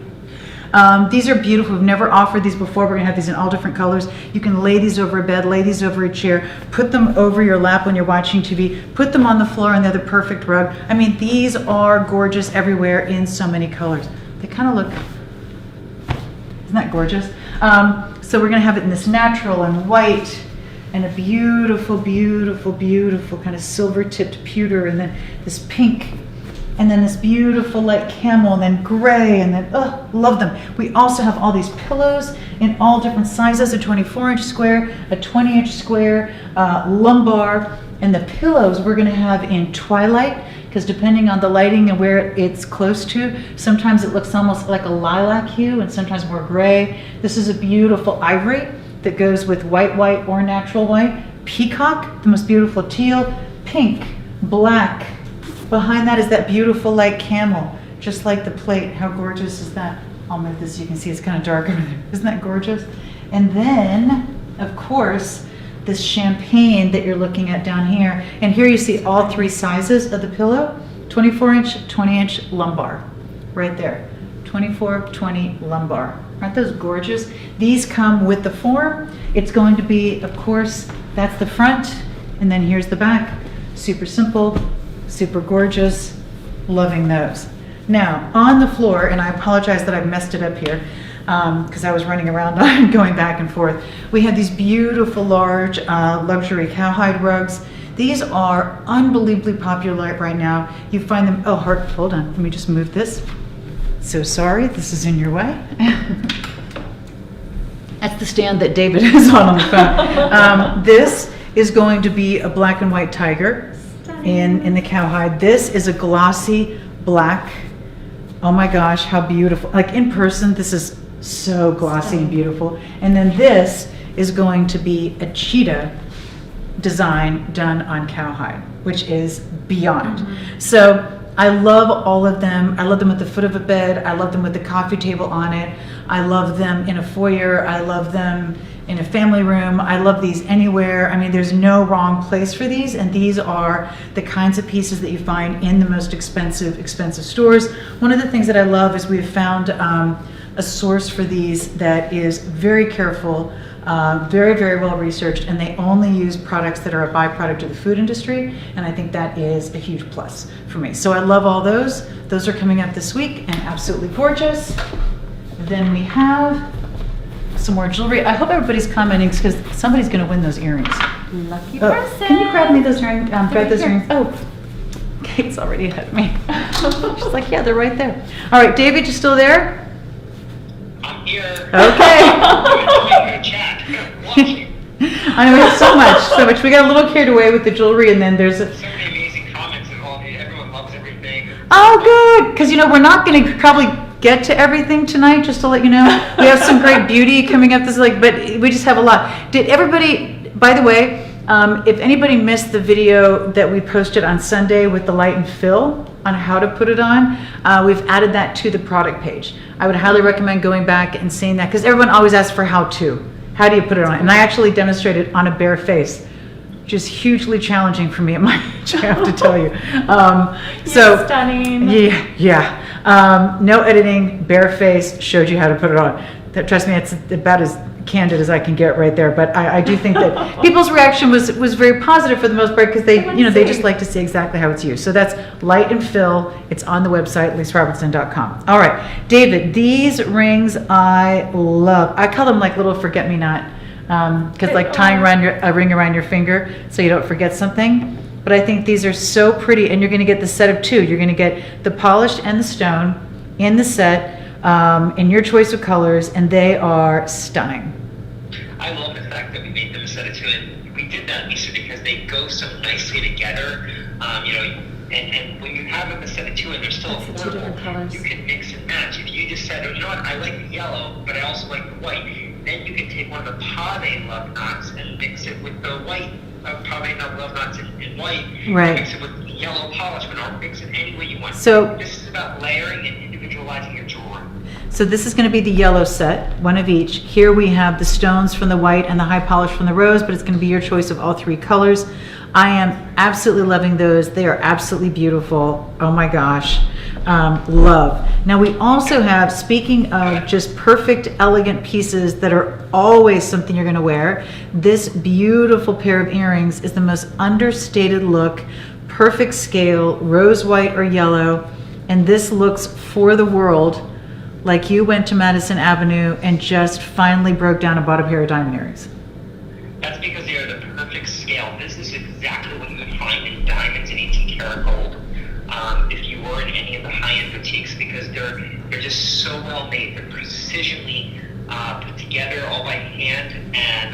These are beautiful. We've never offered these before. We're gonna have these in all different colors. You can lay these over a bed, lay these over a chair, put them over your lap when you're watching TV, put them on the floor, and they're the perfect rug. I mean, these are gorgeous everywhere in so many colors. They kind of look, isn't that gorgeous? So we're gonna have it in this natural and white and a beautiful, beautiful, beautiful kind of silver tipped pewter, and then this pink, and then this beautiful light camel, and then gray, and then, oh, love them. We also have all these pillows in all different sizes, a 24-inch square, a 20-inch square, lumbar, and the pillows we're gonna have in twilight, because depending on the lighting and where it's close to, sometimes it looks almost like a lilac hue and sometimes more gray. This is a beautiful ivory that goes with white or natural white. Peacock, the most beautiful teal, pink, black. Behind that is that beautiful light camel, just like the plate. How gorgeous is that? I'll move this so you can see it's kind of dark over there. Isn't that gorgeous? And then, of course, this champagne that you're looking at down here. And here you see all three sizes of the pillow. 24-inch, 20-inch lumbar, right there. 24, 20 lumbar. Aren't those gorgeous? These come with the form. It's going to be, of course, that's the front, and then here's the back. Super simple, super gorgeous, loving those. Now, on the floor, and I apologize that I've messed it up here, because I was running around going back and forth. We have these beautiful large luxury cowhide rugs. These are unbelievably popular right now. You find them, oh, hold on, let me just move this. So sorry, this is in your way. That's the stand that David is on the phone. This is going to be a black and white tiger in the cowhide. This is a glossy black. Oh my gosh, how beautiful. Like in person, this is so glossy and beautiful. And then this is going to be a cheetah design done on cowhide, which is beyond. Mm-hmm. So I love all of them. I love them at the foot of a bed. I love them with the coffee table on it. I love them in a foyer. I love them in a family room. I love these anywhere. I mean, there's no wrong place for these, and these are the kinds of pieces that you find in the most expensive stores. One of the things that I love is we've found a source for these that is very careful, very, very well researched, and they only use products that are a byproduct of the food industry, and I think that is a huge plus for me. So I love all those. Those are coming up this week and absolutely gorgeous. Then we have some more jewelry. I hope everybody's commenting because somebody's going to win those earrings. Lucky person. person. Can you grab me those earrings? Grab those here. earrings. Oh, Kate's already ahead of me. She's like, yeah, they're right there. All right, David, you still there? I'm here. Okay. I'm in chat. Watching. I know we have so much. We got a little carried away with the jewelry, and then there's a. So many amazing comments and all. Everyone loves everything. Oh, good, because we're not going to probably get to everything tonight. Just to let you know, we have some great beauty coming up. But we just have a lot. Did everybody? By the way, if anybody missed the video that we posted on Sunday with the light and fill on how to put it on, we've added that to the product page. I would highly recommend going back and seeing that because everyone always asks for how to. How do you put it on? And I actually demonstrated on a bare face, which is hugely challenging for me at my age, I have to tell you. You're stunning. Yeah. No editing, bare face, showed you how to put it on. Trust me, it's about as candid as I can get right there. But I do think that people's reaction was very positive for the most part because they just like to see exactly how it's used. So that's light and fill. It's on the website, lisarobertson.com. All right, David, these rings I love. I call them like little forget-me-not because like tying a ring around your finger so you don't forget something. But I think these are so pretty, and you're going to get the set of two. You're going to get the polished and the stone in the set. In your choice of colors, and they are stunning. I love the fact that we made them a set of two, and we did that, Lisa, because they go so nicely together. And when you have them a set of two and they're still affordable, you can mix and match. If you just said, you know what, I like the yellow, but I also like the white, then you can take one of the pave love knots and mix it with the white pave love knots in white. Right. Mix it with the yellow polish, or mix it any way you want. So this is about layering and individualizing your jewelry. So this is going to be the yellow set, one of each. Here we have the stones from the white and the high polish from the rose, but it's going to be your choice of all three colors. I am absolutely loving those. They are absolutely beautiful. Oh my gosh. Love. Now we also have, speaking of just perfect, elegant pieces that are always something you're going to wear, this beautiful pair of earrings is the most understated look, perfect scale, rose white or yellow, and this looks for the world like you went to Madison Avenue and just finally broke down and bought a pair of diamond earrings. That's because they are the perfect scale. This is exactly what you would find in diamonds and 18 karat gold. If you were in any of the high-end boutiques, because they're just so well made. They're precisionally put together all by hand, and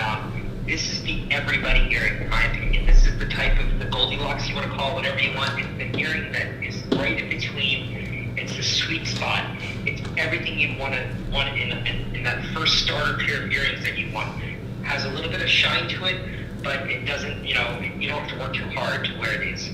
this is the everybody earring, in my opinion. This is the type of the Goldilocks, you want to call it whatever you want. It's the earring that is right in between. It's the sweet spot. It's everything you want in that first starter pair of earrings that you want. Has a little bit of shine to it, but it doesn't, you don't have to work too hard to wear these.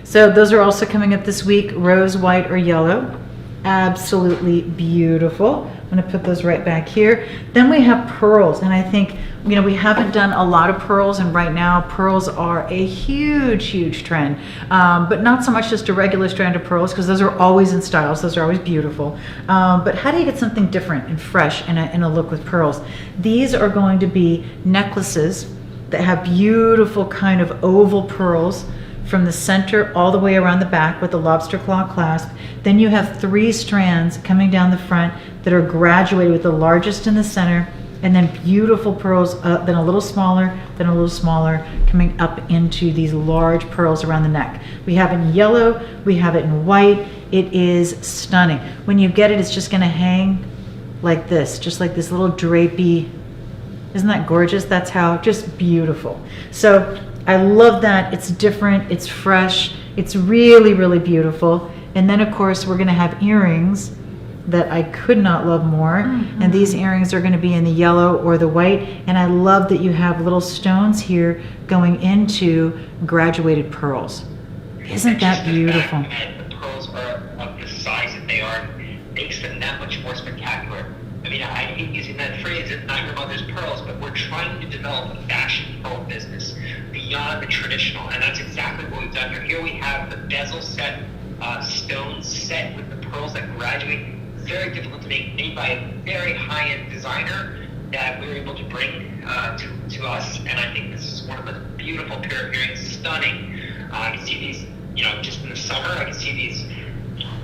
So those are also coming up this week, rose white or yellow. Absolutely beautiful. I'm going to put those right back here. Then we have pearls, and I think, we haven't done a lot of pearls, and right now pearls are a huge trend, but not so much just a regular strand of pearls, because those are always in styles, those are always beautiful, but how do you get something different and fresh in a look with pearls? These are going to be necklaces that have beautiful kind of oval pearls from the center all the way around the back with the lobster claw clasp. Then you have 3 strands coming down the front that are graduated with the largest in the center, and then beautiful pearls, then a little smaller, then a little smaller, coming up into these large pearls around the neck. We have it in yellow, we have it in white. It is stunning. When you get it, it's just gonna hang like this, just like this little drapey. Isn't that gorgeous? That's how, just beautiful. So I love that. It's different, it's fresh, it's really beautiful. And then of course we're gonna have earrings that I could not love more. And these earrings are gonna be in the yellow or the white. And I love that you have little stones here going into graduated pearls. Isn't that beautiful? The fact that the pearls are of the size that they are makes them that much more spectacular. I mean, I hate using that phrase, it's not your mother's pearls, but we're trying to develop a fashion pearl business beyond the traditional, and that's exactly what we've done here. Here we have the bezel set, stones set with the pearls that graduate. Very difficult to make, made by a very high-end designer that we were able to bring to us, and I think this is one of the beautiful pair of earrings, stunning. I can see these, just in the summer, I can see these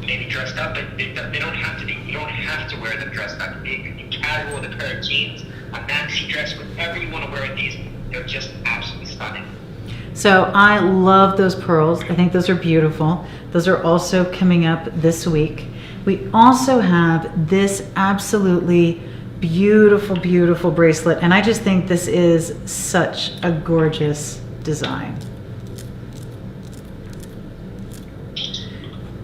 maybe dressed up, but they don't have to be. You don't have to wear them dressed up. You can be casual with a pair of jeans, a maxi dress, whatever you want to wear with these. They're just absolutely stunning. So I love those pearls. I think those are beautiful. Those are also coming up this week. We also have this absolutely beautiful bracelet, and I just think this is such a gorgeous design.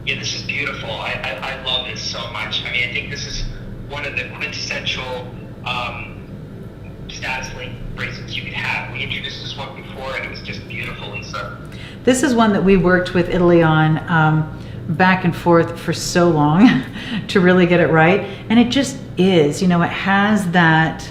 Yeah, this is beautiful. I love this so much. I mean, I think this is one of the quintessential status link bracelets you could have. We introduced this one before, and it was just beautiful, Lisa. This is one that we worked with Ailee on back and forth for so long to really get it right, and it just is. It has that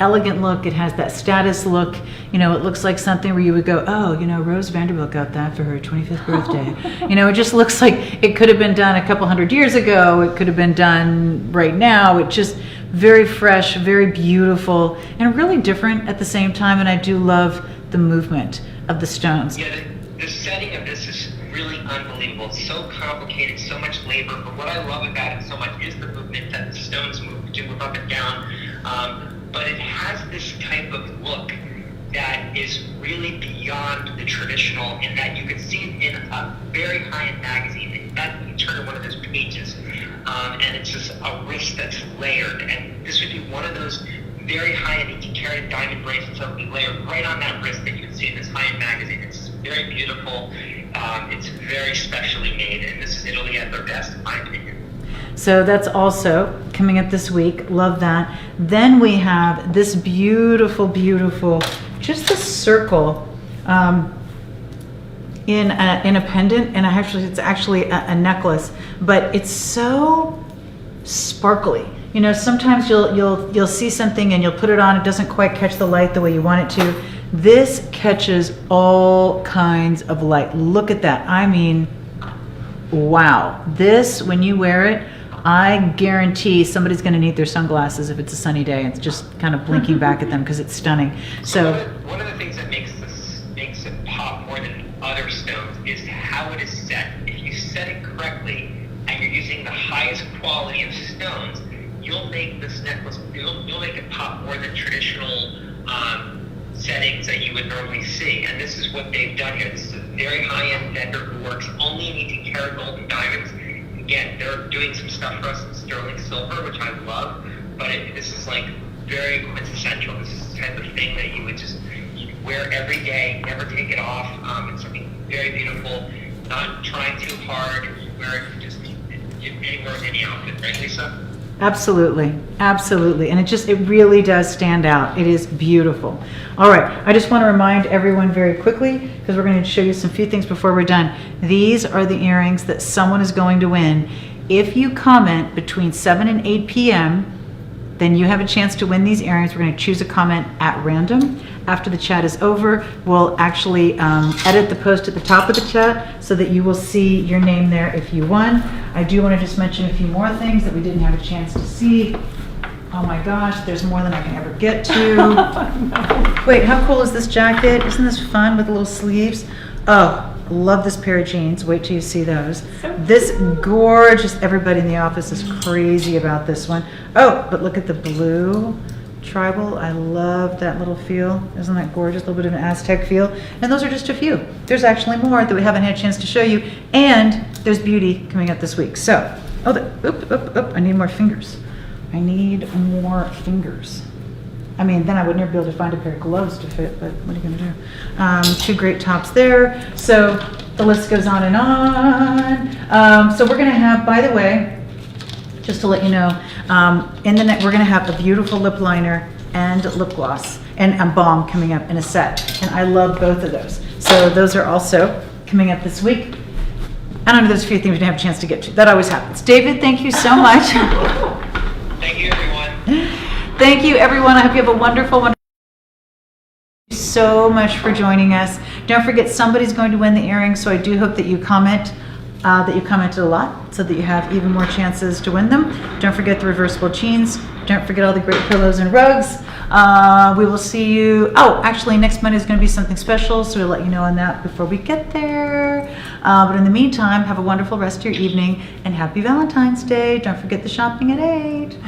elegant look, it has that status look. It looks like something where you would go, oh, Rose Vanderbilt got that for her 25th birthday. It just looks like it could have been done a couple hundred years ago, it could have been done right now. It just very fresh, very beautiful, and really different at the same time, and I do love the movement of the stones. Yeah, the setting of this is really unbelievable. It's so complicated, so much labor, but what I love about it so much is the movement that the stones do move up and down. But it has this type of look that is really beyond the traditional, in that you could see it in a very high-end magazine. That you turn to one of those pages, and it's just a wrist that's layered. And this would be one of those very high-end 18 karat diamond bracelets that would be layered right on that wrist that you would see in this high-end magazine. It's very beautiful. It's very specially made, and this is Italy at their best, in my opinion. So that's also coming up this week. Love that. Then we have this beautiful, just a circle in a pendant, and it's actually a necklace, but it's so sparkly. Sometimes you'll see something and you'll put it on, it doesn't quite catch the light the way you want it to. This catches all kinds of light. Look at that. I mean, wow. This, when you wear it, I guarantee somebody's going to need their sunglasses if it's a sunny day. It's just kind of blinking back at them because it's stunning. So one of the things that makes it pop more than other stones is how it is set. If you set it correctly and you're using the highest quality of stones, you'll make this necklace, you'll make it pop more than traditional settings that you would normally see. And this is what they've done here. This is a very high-end vendor who works only in 18 karat gold and diamonds. Again, they're doing some stuff for us in sterling silver, which I love, but this is like very quintessential. This is the type of thing that you wear every day, never take it off. It's something very beautiful, not trying too hard. You wear it just anywhere with any outfit, right, Lisa? absolutely, absolutely. And it really does stand out. It is beautiful. All right, I just want to remind everyone very quickly, because we're going to show you some few things before we're done. These are the earrings that someone is going to win. If you comment between 7 and 8 p.m., then you have a chance to win these earrings. We're going to choose a comment at random. After the chat is over, we'll actually edit the post at the top of the chat so that you will see your name there if you won. I do want to just mention a few more things that we didn't have a chance to see. Oh my gosh, there's more than I can ever get to. Wait, how cool is this jacket? Isn't this fun with little sleeves? Oh, love this pair of jeans. Wait till you see those. This gorgeous, everybody in the office is crazy about this one. Oh, but look at the blue tribal. I love that little feel. Isn't that gorgeous? A little bit of an Aztec feel. And those are just a few. There's actually more that we haven't had a chance to show you. And there's beauty coming up this week. So, I need more fingers. I need more fingers. I mean, then I would never be able to find a pair of gloves to fit, but what are you going to do? Two great tops there. So the list goes on and on. So we're going to have, by the way, just to let you know, in the neck, we're going to have a beautiful lip liner and lip gloss and a balm coming up in a set. And I love both of those. So those are also coming up this week. And under those few things we didn't have a chance to get to. That always happens. David, thank you so much. Thank you, everyone. Thank you, everyone. I hope you have a wonderful, wonderful. Thank you so much for joining us. Don't forget, somebody's going to win the earrings, so I do hope that you comment, that you commented a lot, so that you have even more chances to win them. Don't forget the reversible jeans. Don't forget all the great pillows and rugs. We will see you. Oh, actually, next Monday is going to be something special, so we'll let you know on that before we get there. But in the meantime, have a wonderful rest of your evening, and happy Valentine's Day. Don't forget the shopping at 8.